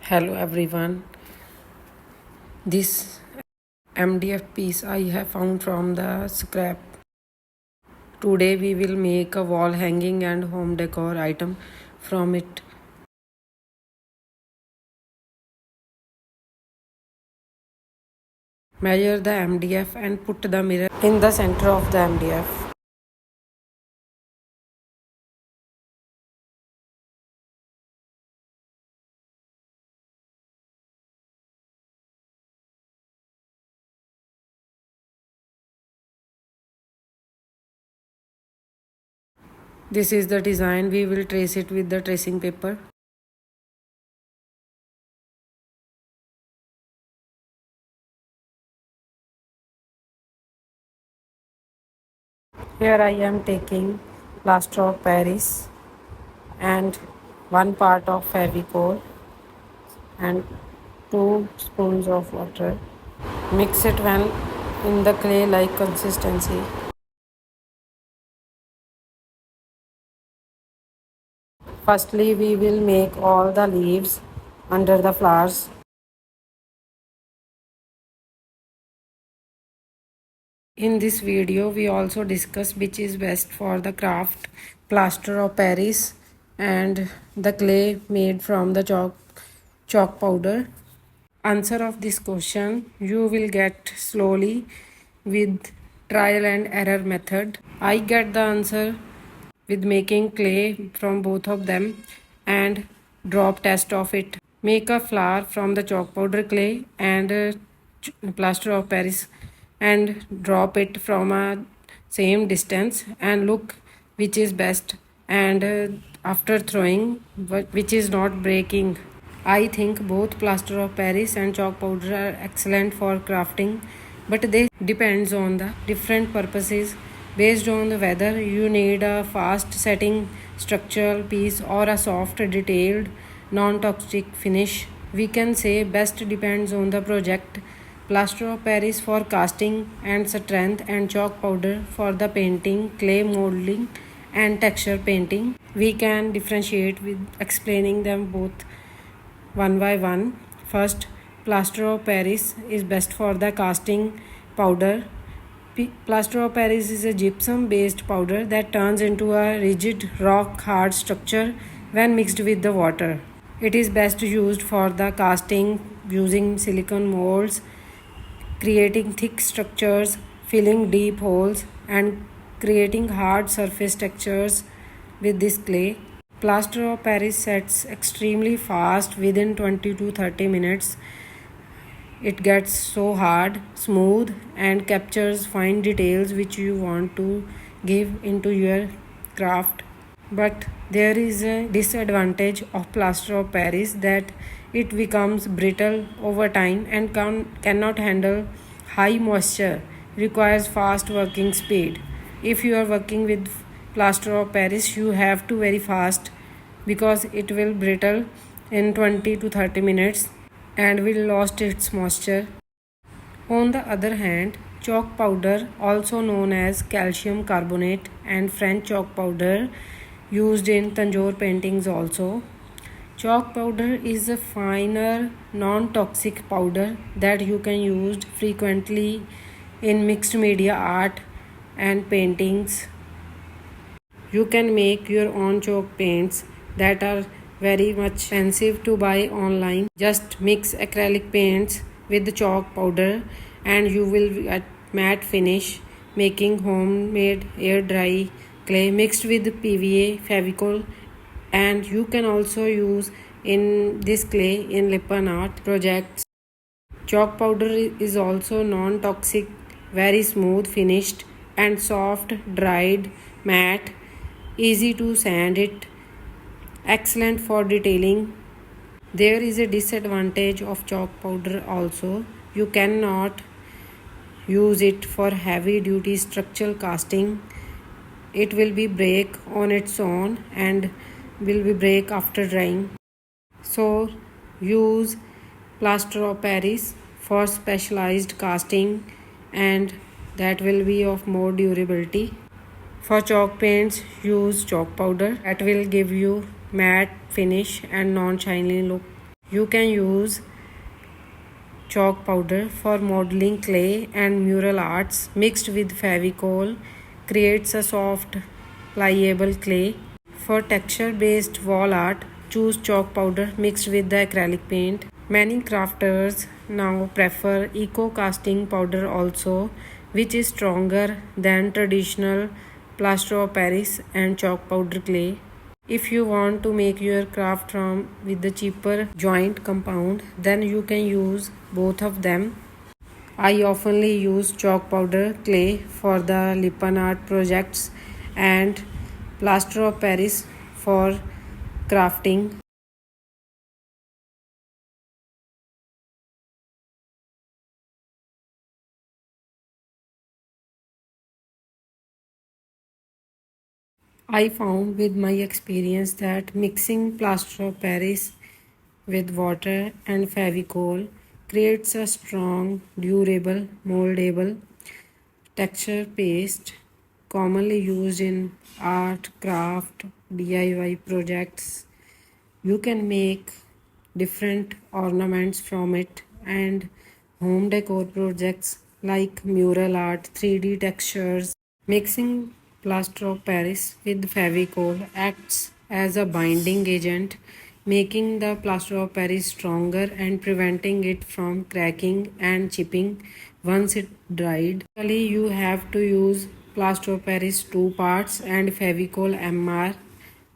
Hello everyone. This MDF piece I have found from the scrap. Today we will make a wall hanging and home decor item from it. Measure the MDF and put the mirror in the center of the MDF. This is the design. We will trace it with the tracing paper. Here I am taking plaster of Paris and one part of Fevicol and 2 spoons of water. Mix it well in the clay-like consistency. Firstly, we will make all the leaves under the flowers. In this video, we also discuss which is best for the craft, plaster of Paris and the clay made from the chalk powder. Answer of this question you will get slowly with trial and error method. I get the answer with making clay from both of them and drop test of it. Make a flower from the chalk powder clay and plaster of Paris and drop it from a same distance and look which is best and after throwing which is not breaking. I think both plaster of Paris and chalk powder are excellent for crafting, but they depends on the different purposes based on the whether you need a fast setting structural piece or a soft detailed non-toxic finish. We can say best depends on the project. Plaster of Paris for casting and strength and chalk powder for the painting, clay modeling and texture painting. We can differentiate with explaining them both one by one. First, plaster of Paris is best for the casting powder. Plaster of Paris is a gypsum based powder that turns into a rigid rock hard structure when mixed with the water. It is best used for the casting using silicone molds, creating thick structures, filling deep holes, and creating hard surface textures with this clay. Plaster of Paris sets extremely fast within 20 to 30 minutes. It gets so hard, smooth, and captures fine details which you want to give into your craft. But there is a disadvantage of plaster of Paris that it becomes brittle over time and cannot handle high moisture, requires fast working speed. If you are working with plaster of Paris, you have to very fast because it will brittle in 20 to 30 minutes and will lost its moisture. On the other hand, chalk powder, also known as calcium carbonate and French chalk powder, used in Tanjore paintings also. Chalk powder is a finer, non-toxic powder that you can use frequently in mixed media art and paintings. You can make your own chalk paints that are very much expensive to buy online. Just mix acrylic paints with the chalk powder and you will get matte finish, making homemade air dry clay mixed with PVA, Fevicol, and you can also use in this clay in Lipan art projects. Chalk powder is also non-toxic, very smooth finished and soft, dried, matte, easy to sand it, excellent for detailing. There is a disadvantage of chalk powder also. You cannot use it for heavy duty structural casting. It will be break on its own and will be break after drying. So use plaster of Paris for specialized casting and that will be of more durability. For chalk paints, use chalk powder that will give you matte finish and non-shiny look. You can use chalk powder for modeling clay and mural arts mixed with Fevicol creates a soft, pliable clay. For texture based wall art, choose chalk powder mixed with the acrylic paint. Many crafters now prefer eco casting powder also, which is stronger than traditional plaster of Paris and chalk powder clay. If you want to make your craft from with the cheaper joint compound, then you can use both of them. I oftenly use chalk powder clay for the Lipan art projects and plaster of Paris for crafting. I found with my experience that mixing plaster of Paris with water and Fevicol creates a strong, durable, moldable texture paste commonly used in art, craft, DIY projects. You can make different ornaments from it and home decor projects like mural art, 3D textures. Mixing plaster of Paris with Fevicol acts as a binding agent, making the plaster of Paris stronger and preventing it from cracking and chipping once it dried. Usually, you have to use plaster of Paris 2 parts and Fevicol MR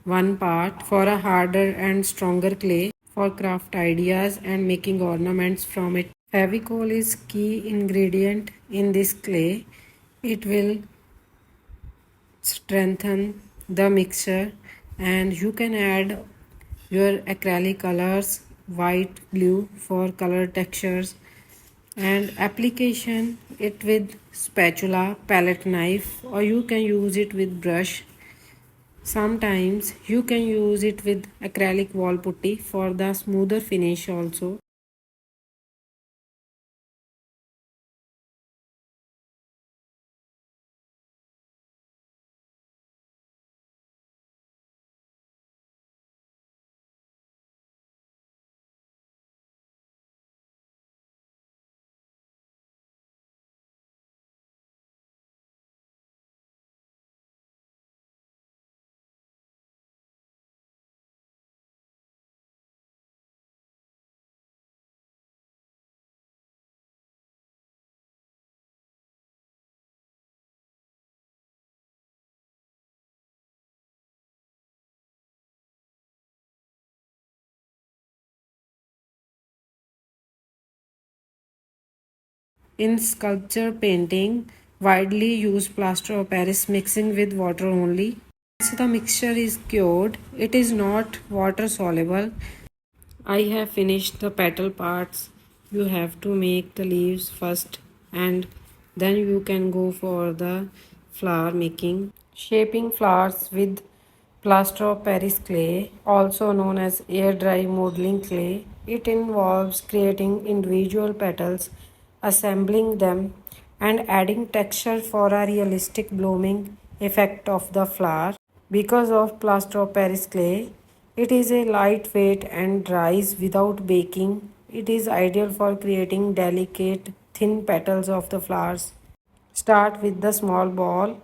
1 part for a harder and stronger clay for craft ideas and making ornaments from it. Fevicol is key ingredient in this clay. It will strengthen the mixture and you can add your acrylic colors, white, blue for color textures, and application it with spatula, palette knife, or you can use it with brush. Sometimes you can use it with acrylic wall putty for the smoother finish also. In sculpture painting, widely used plaster of Paris mixing with water only. Once the mixture is cured, it is not water soluble. I have finished the petal parts. You have to make the leaves first and then you can go for the flower making. Shaping flowers with plaster of Paris clay, also known as air dry modeling clay. It involves creating individual petals, assembling them, and adding texture for a realistic blooming effect of the flower. Because of plaster of Paris clay, it is a lightweight and dries without baking. It is ideal for creating delicate, thin petals of the flowers. Start with the small ball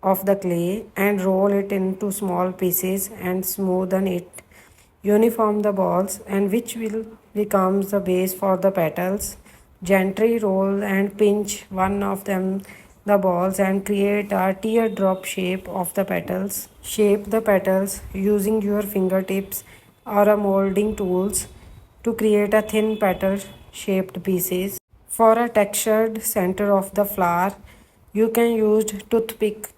of the clay and roll it into small pieces and smoothen it. Uniform the balls and which will becomes the base for the petals. Gently roll and pinch one of them the balls and create a teardrop shape of the petals. Shape the petals using your fingertips or a molding tools to create a thin petal shaped pieces. For a textured center of the flower, you can use toothpick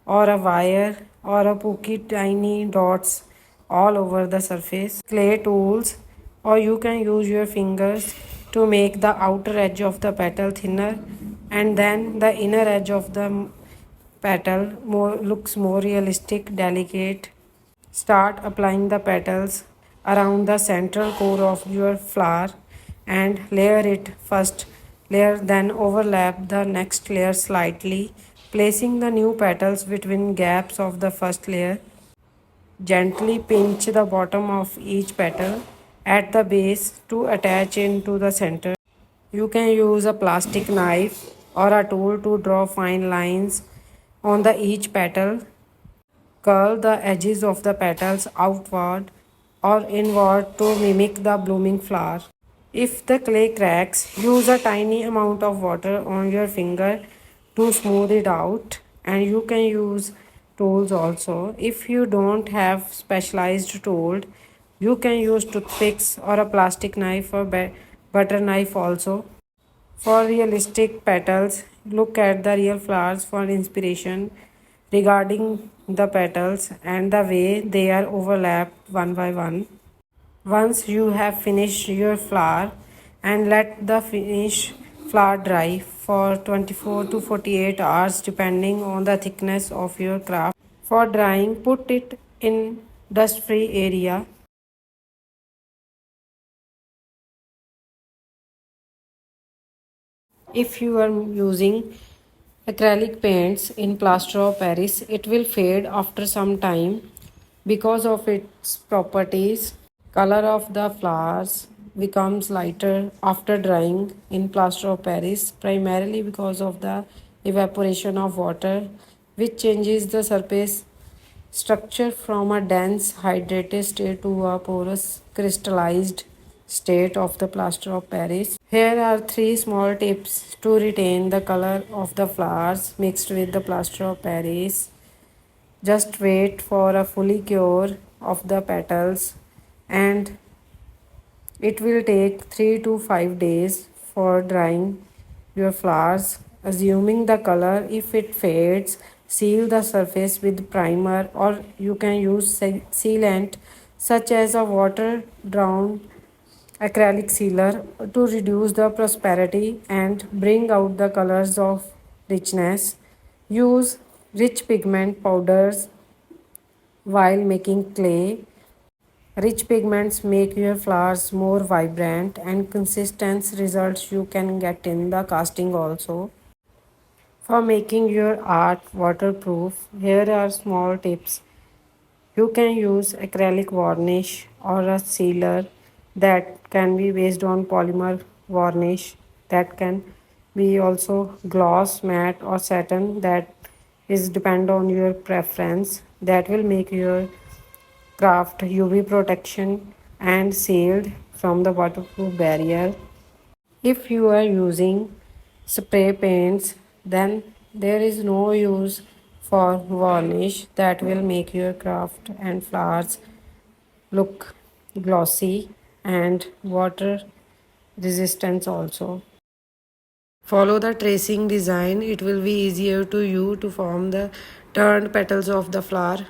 or a wire or a pokey tiny dots all over the surface. Clay tools or you can use your fingers to make the outer edge of the petal thinner and then the inner edge of the petal looks more realistic, delicate. Start applying the petals around the central core of your flower and layer it first layer then overlap the next layer slightly, placing the new petals between gaps of the first layer. Gently pinch the bottom of each petal at the base to attach into the center. You can use a plastic knife or a tool to draw fine lines on the each petal. Curl the edges of the petals outward or inward to mimic the blooming flower. If the clay cracks, use a tiny amount of water on your finger to smooth it out, and you can use tools also. If you don't have specialized tool, you can use toothpicks or a plastic knife or butter knife also. For realistic petals, look at the real flowers for inspiration regarding the petals and the way they are overlapped one by one. Once you have finished your flower, and let the finished flower dry for 24 to 48 hours depending on the thickness of your craft. For drying, put it in dust free area. If you are using acrylic paints in plaster of Paris, it will fade after some time because of its properties. Color of the flowers becomes lighter after drying in plaster of Paris, primarily because of the evaporation of water, which changes the surface structure from a dense hydrated state to a porous crystallized state of the plaster of Paris. Here are three small tips to retain the color of the flowers mixed with the plaster of Paris. Just wait for a fully cure of the petals, and it will take 3 to 5 days for drying your flowers. Assuming the color, if it fades, seal the surface with primer, or you can use sealant such as a water drowned acrylic sealer to reduce the prosperity and bring out the colors of richness. Use rich pigment powders while making clay. Rich pigments make your flowers more vibrant and consistent results you can get in the casting also. For making your art waterproof, here are small tips. You can use acrylic varnish or a sealer that can be based on polymer varnish, that can be also gloss, matte or satin, that is depend on your preference, that will make your craft UV protection and sealed from the waterproof barrier. If you are using spray paints, then there is no use for varnish, that will make your craft and flowers look glossy and water resistance also. Follow the tracing design, it will be easier to you to form the turned petals of the flower.